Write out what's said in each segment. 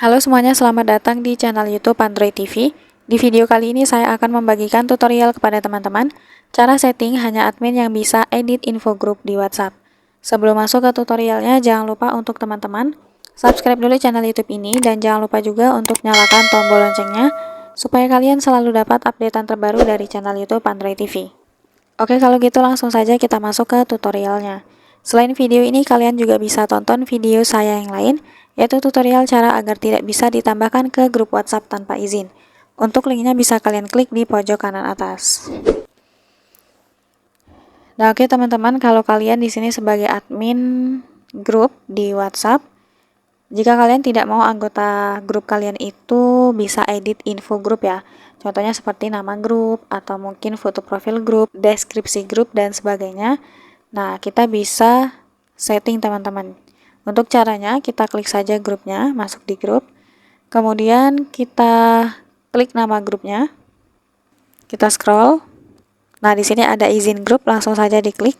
Halo semuanya, selamat datang di channel YouTube Android TV. Di video kali ini saya akan membagikan tutorial kepada teman-teman cara setting hanya admin yang bisa edit info grup di WhatsApp. Sebelum masuk ke tutorialnya, jangan lupa untuk teman-teman subscribe dulu channel YouTube ini dan jangan lupa juga untuk nyalakan tombol loncengnya supaya kalian selalu dapat updatean terbaru dari channel YouTube Android TV. Oke, kalau gitu langsung saja kita masuk ke tutorialnya. Selain video ini, kalian juga bisa tonton video saya yang lain, yaitu tutorial cara agar tidak bisa ditambahkan ke grup WhatsApp tanpa izin. Untuk linknya bisa kalian klik di pojok kanan atas. Nah, oke teman-teman, kalau kalian di sini sebagai admin grup di WhatsApp, jika kalian tidak mau anggota grup kalian itu bisa edit info grup ya. Contohnya seperti nama grup, atau mungkin foto profil grup, deskripsi grup, dan sebagainya. Nah, kita bisa setting teman-teman. Untuk caranya, kita klik saja grupnya, masuk di grup. Kemudian kita klik nama grupnya. Kita scroll. Nah, di sini ada izin grup, langsung saja diklik.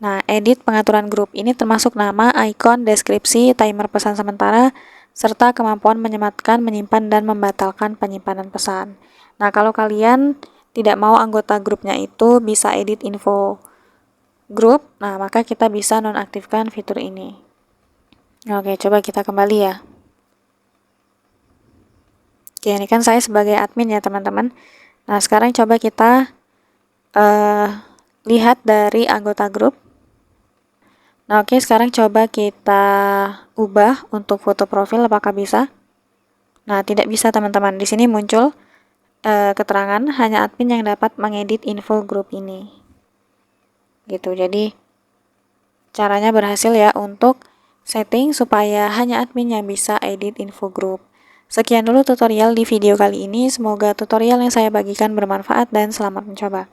Nah, edit pengaturan grup ini termasuk nama, icon, deskripsi, timer pesan sementara, serta kemampuan menyematkan, menyimpan, dan membatalkan penyimpanan pesan. Nah, kalau kalian tidak mau anggota grupnya itu bisa edit info grup, nah maka kita bisa nonaktifkan fitur ini. Oke, coba kita kembali ya. Oke, ini kan saya sebagai admin ya teman-teman. Nah, sekarang coba kita lihat dari anggota grup. Nah, oke, sekarang coba kita ubah untuk foto profil, apakah bisa? Nah, tidak bisa teman-teman. Di sini muncul keterangan hanya admin yang dapat mengedit info grup ini. Gitu. Jadi caranya berhasil ya untuk setting supaya hanya admin yang bisa edit info grup. Sekian dulu tutorial di video kali ini. Semoga tutorial yang saya bagikan bermanfaat dan selamat mencoba.